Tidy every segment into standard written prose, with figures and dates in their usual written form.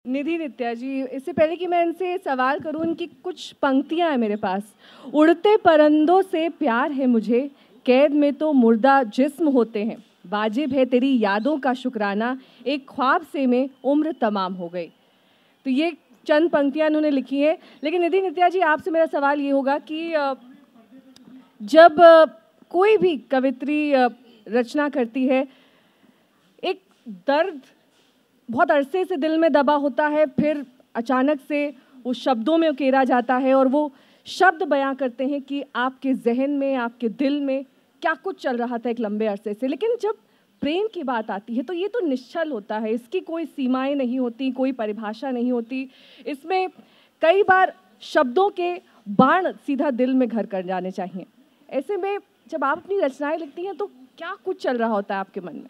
निधि नित्या जी, इससे पहले कि मैं इनसे सवाल करूं, इनकी कुछ पंक्तियां हैं मेरे पास। उड़ते परिंदों से प्यार है मुझे, कैद में तो मुर्दा जिस्म होते हैं, वाजिब है तेरी यादों का शुक्राना, एक ख्वाब से में उम्र तमाम हो गई। तो ये चंद पंक्तियां इन्होंने लिखी हैं। लेकिन निधि नित्या जी, आपसे मेरा सवाल ये होगा कि जब कोई भी कवित्री रचना करती है, एक दर्द बहुत अरसे से दिल में दबा होता है, फिर अचानक से वो शब्दों में उकेरा जाता है और वो शब्द बयां करते हैं कि आपके जहन में, आपके दिल में क्या कुछ चल रहा था एक लंबे अरसे से। लेकिन जब प्रेम की बात आती है तो ये तो निश्चल होता है, इसकी कोई सीमाएं नहीं होती, कोई परिभाषा नहीं होती। इसमें कई बार शब्दों के बाण सीधा दिल में घर कर जाने चाहिए। ऐसे में जब आप अपनी रचनाएं लिखती हैं तो क्या कुछ चल रहा होता है आपके मन में?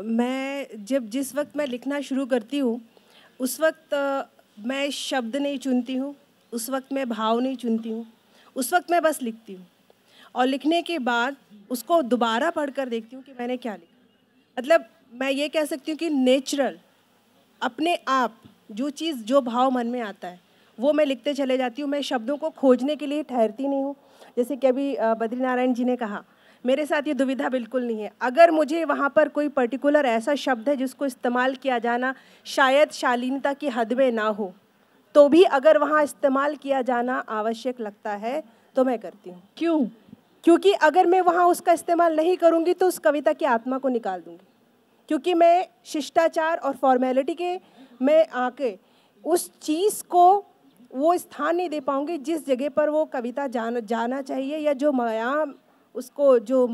मैं जिस वक्त मैं लिखना शुरू करती हूँ उस वक्त मैं शब्द नहीं चुनती हूँ, उस वक्त मैं भाव नहीं चुनती हूँ, उस वक्त मैं बस लिखती हूँ और लिखने के बाद उसको दोबारा पढ़कर देखती हूँ कि मैंने क्या लिखा। मतलब मैं ये कह सकती हूँ कि नेचुरल अपने आप जो चीज़, जो भाव मन में आता है वो मैं लिखते चले जाती हूँ। मैं शब्दों को खोजने के लिए ठहरती नहीं हूँ। जैसे कि अभी बद्रीनारायण जी ने कहा, मेरे साथ ये दुविधा बिल्कुल नहीं है। अगर मुझे वहाँ पर कोई पर्टिकुलर ऐसा शब्द है जिसको इस्तेमाल किया जाना शायद शालीनता की हद में ना हो, तो भी अगर वहाँ इस्तेमाल किया जाना आवश्यक लगता है तो मैं करती हूँ। क्यों? क्योंकि अगर मैं वहाँ उसका इस्तेमाल नहीं करूँगी तो उस कविता की आत्मा को निकाल दूँगी। क्योंकि मैं शिष्टाचार और फॉर्मेलिटी के में आके उस चीज़ को वो स्थान नहीं दे पाऊँगी जिस जगह पर वो कविता जाना चाहिए, या जो मयाम उसको, जो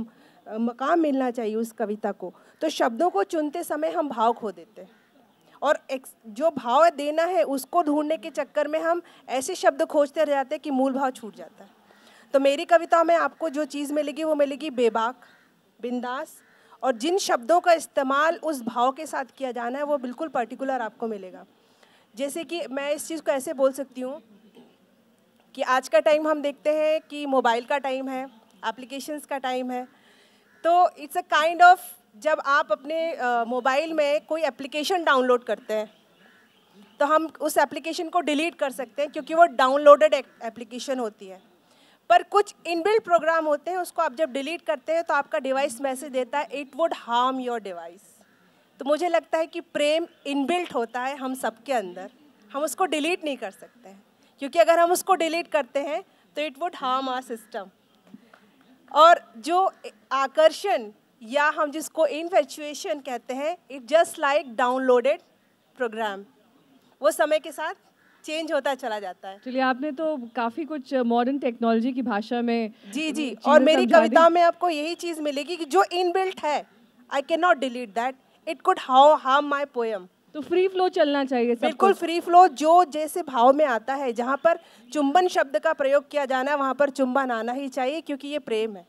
मकाम मिलना चाहिए उस कविता को। तो शब्दों को चुनते समय हम भाव खो देते हैं और जो भाव देना है उसको ढूंढने के चक्कर में हम ऐसे शब्द खोजते रह जाते हैं कि मूल भाव छूट जाता है। तो मेरी कविता में आपको जो चीज़ मिलेगी वो मिलेगी बेबाक, बिंदास, और जिन शब्दों का इस्तेमाल उस भाव के साथ किया जाना है वो बिल्कुल पर्टिकुलर आपको मिलेगा। जैसे कि मैं इस चीज़ को ऐसे बोल सकती हूँ कि आज का टाइम हम देखते हैं कि मोबाइल का टाइम है, एप्लीकेशंस का टाइम है। तो इट्स अ काइंड ऑफ, जब आप अपने मोबाइल में कोई एप्लीकेशन डाउनलोड करते हैं तो हम उस एप्लीकेशन को डिलीट कर सकते हैं क्योंकि वो डाउनलोडेड एप्लीकेशन होती है। पर कुछ इनबिल्ट प्रोग्राम होते हैं, उसको आप जब डिलीट करते हैं तो आपका डिवाइस मैसेज देता है it would harm your device. तो मुझे लगता है कि प्रेम इनबिल्ट होता है हम सबके अंदर, हम उसको डिलीट नहीं कर सकते हैं, क्योंकि अगर हम उसको डिलीट करते हैं तो it would harm our system. और जो आकर्षण या हम जिसको इन्फैचुएशन कहते हैं, it just like downloaded program, वो समय के साथ चेंज होता चला जाता है। चलिए, आपने तो काफ़ी कुछ मॉडर्न टेक्नोलॉजी की भाषा में जी, और मेरी कविता में आपको यही चीज़ मिलेगी कि जो इनबिल्ट है, I can not delete that, it could harm my poem. तो फ्री फ्लो चलना चाहिए, बिल्कुल फ्री फ्लो, जो जैसे भाव में आता है। जहाँ पर चुंबन शब्द का प्रयोग किया जाना है वहाँ पर चुंबन आना ही चाहिए, क्योंकि ये प्रेम है।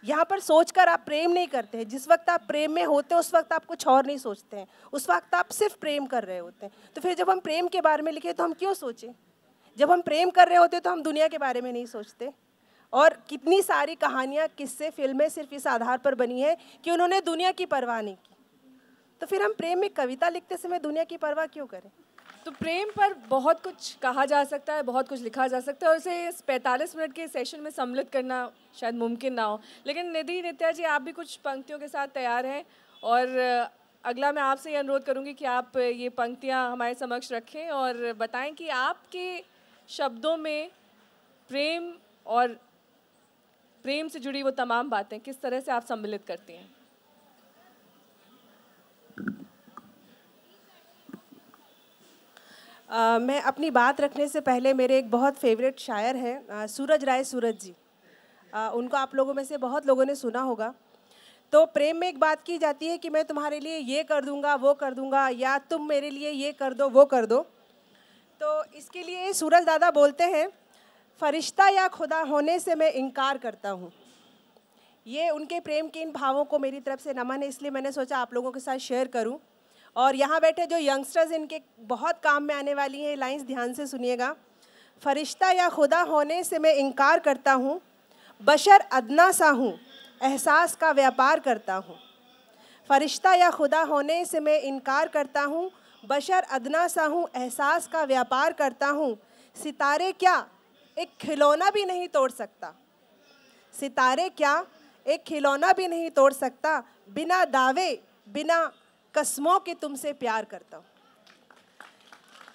यहाँ पर सोचकर आप प्रेम नहीं करते हैं। जिस वक्त आप प्रेम में होते हैं उस वक्त आप कुछ और नहीं सोचते हैं, उस वक्त आप सिर्फ प्रेम कर रहे होते हैं। तो फिर जब हम प्रेम के बारे में लिखे तो हम क्यों सोचें? जब हम प्रेम कर रहे होते तो हम दुनिया के बारे में नहीं सोचते। और कितनी सारी कहानियाँ, किस्से, फिल्में सिर्फ इस आधार पर बनी है कि उन्होंने दुनिया की परवाह नहीं की। तो फिर हम प्रेम में कविता लिखते समय दुनिया की परवाह क्यों करें? तो प्रेम पर बहुत कुछ कहा जा सकता है, बहुत कुछ लिखा जा सकता है और इसे इस 45 मिनट के सेशन में सम्मिलित करना शायद मुमकिन ना हो। लेकिन निधि नित्या जी, आप भी कुछ पंक्तियों के साथ तैयार हैं और अगला मैं आपसे ये अनुरोध करूंगी कि आप ये पंक्तियां हमारे समक्ष रखें और बताएं कि आपके शब्दों में प्रेम और प्रेम से जुड़ी वो तमाम बातें किस तरह से आप सम्मिलित करती हैं। मैं अपनी बात रखने से पहले, मेरे एक बहुत फेवरेट शायर हैं सूरज राय सूरज जी, उनको आप लोगों में से बहुत लोगों ने सुना होगा। तो प्रेम में एक बात की जाती है कि मैं तुम्हारे लिए ये कर दूंगा, वो कर दूंगा, या तुम मेरे लिए ये कर दो, वो कर दो। तो इसके लिए सूरज दादा बोलते हैं, फरिश्ता या खुदा होने से मैं इनकार करता हूँ। ये उनके प्रेम के इन भावों को मेरी तरफ से नमन है, इसलिए मैंने सोचा आप लोगों के साथ शेयर करूँ। और यहाँ बैठे जो यंगस्टर्स, इनके बहुत काम में आने वाली हैं लाइंस, ध्यान से सुनिएगा। फरिश्ता या खुदा होने से मैं इनकार करता हूँ, बशर अदना सा हूँ, एहसास का व्यापार करता हूँ। फरिश्ता या खुदा होने से मैं इनकार करता हूँ, बशर अदना सा हूँ, एहसास का व्यापार करता हूँ। सितारे क्या एक खिलौना भी नहीं तोड़ सकता, सितारे क्या एक खिलौना भी नहीं तोड़ सकता, बिना दावे बिना कसमों के तुमसे प्यार करता हूँ।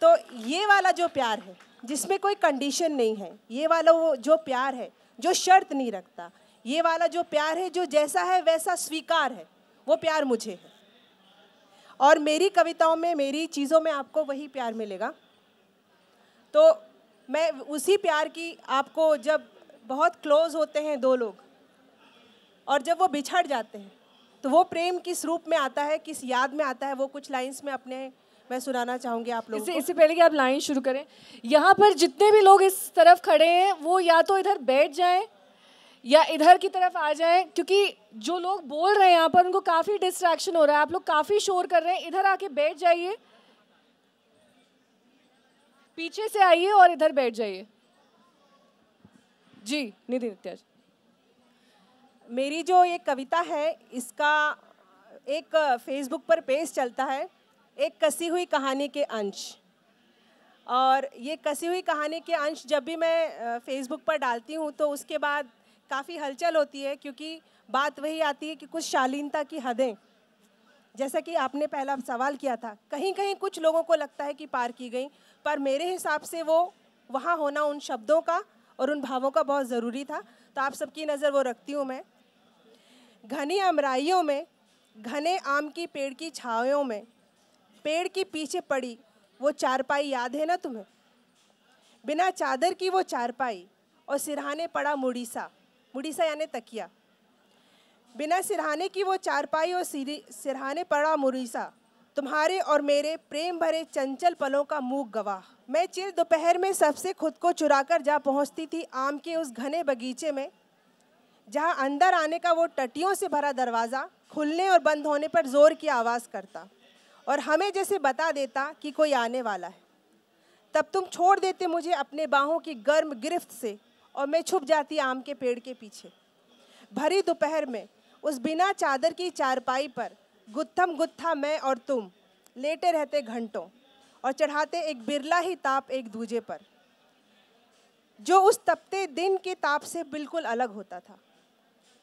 तो ये वाला जो प्यार है जिसमें कोई कंडीशन नहीं है, ये वाला वो जो प्यार है जो शर्त नहीं रखता, ये वाला जो प्यार है जो जैसा है वैसा स्वीकार है, वो प्यार मुझे है। और मेरी कविताओं में, मेरी चीज़ों में आपको वही प्यार मिलेगा। तो मैं उसी प्यार की आपको, जब बहुत क्लोज होते हैं दो लोग और जब वो बिछड़ जाते हैं तो वो प्रेम किस रूप में आता है, किस याद में आता है, वो कुछ लाइंस में मैं सुनाना चाहूँगी आप लोगों को। इससे पहले कि आप लाइन शुरू करें, यहाँ पर जितने भी लोग इस तरफ खड़े हैं वो या तो इधर बैठ जाएं या इधर की तरफ आ जाएं, क्योंकि जो लोग बोल रहे हैं यहाँ पर उनको काफ़ी डिस्ट्रैक्शन हो रहा है। आप लोग काफ़ी शोर कर रहे हैं, इधर आके बैठ जाइए, पीछे से आइए और इधर बैठ जाइए। जी निधि नित्याज, मेरी जो ये कविता है इसका एक फेसबुक पर पेज चलता है, एक कसी हुई कहानी के अंश। और ये कसी हुई कहानी के अंश जब भी मैं फेसबुक पर डालती हूँ तो उसके बाद काफ़ी हलचल होती है, क्योंकि बात वही आती है कि कुछ शालीनता की हदें, जैसा कि आपने पहला सवाल किया था, कहीं कहीं कुछ लोगों को लगता है कि पार की गई, पर मेरे हिसाब से वो वहाँ होना उन शब्दों का और उन भावों का बहुत ज़रूरी था। तो आप सबकी नज़र वो रखती हूँ मैं। घनी अमराइयों में, घने आम की पेड़ की छाँवों में, पेड़ के पीछे पड़ी वो चारपाई याद है ना तुम्हें? बिना चादर की वो चारपाई और सिरहाने पड़ा मुड़ीसा, मुड़ीसा यानी तकिया। बिना सिरहाने की वो चारपाई और सिरहाने पड़ा मुड़ीसा, तुम्हारे और मेरे प्रेम भरे चंचल पलों का मूक गवाह। मैं चिर दोपहर में सबसे खुद को चुराकर जा पहुंचती थी आम के उस घने बगीचे में, जहां अंदर आने का वो टटियों से भरा दरवाज़ा खुलने और बंद होने पर ज़ोर की आवाज़ करता और हमें जैसे बता देता कि कोई आने वाला है। तब तुम छोड़ देते मुझे अपने बाहों की गर्म गिरफ्त से और मैं छुप जाती आम के पेड़ के पीछे। भरी दोपहर में उस बिना चादर की चारपाई पर गुत्थम गुत्था मैं और तुम लेटे रहते घंटों और चढ़ाते एक बिरला ही ताप एक दूजे पर, जो उस तपते दिन के ताप से बिल्कुल अलग होता था।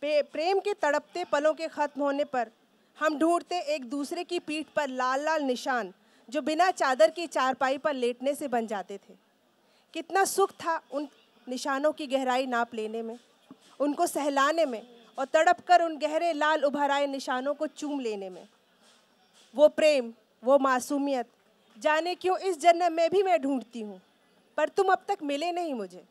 प्रेम के तड़पते पलों के ख़त्म होने पर हम ढूंढते एक दूसरे की पीठ पर लाल लाल निशान जो बिना चादर की चारपाई पर लेटने से बन जाते थे। कितना सुख था उन निशानों की गहराई नाप लेने में, उनको सहलाने में और तड़पकर उन गहरे लाल उभर आए निशानों को चूम लेने में। वो प्रेम, वो मासूमियत, जाने क्यों इस जन्म में भी मैं ढूंढती हूँ, पर तुम अब तक मिले नहीं मुझे।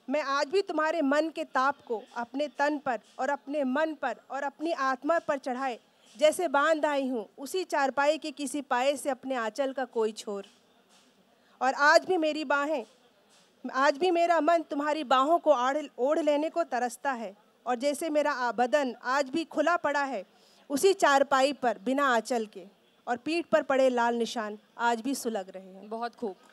मैं आज भी तुम्हारे मन के ताप को अपने तन पर और अपने मन पर और अपनी आत्मा पर चढ़ाए जैसे बांध आई हूँ उसी चारपाई के किसी पाए से अपने आंचल का कोई छोर। और आज भी मेरी बाहें, आज भी मेरा मन तुम्हारी बाहों को ओढ़ लेने को तरसता है, और जैसे मेरा बदन आज भी खुला पड़ा है उसी चारपाई पर बिना आंचल के, और पीठ पर पड़े लाल निशान आज भी सुलग रहे हैं। बहुत खूब।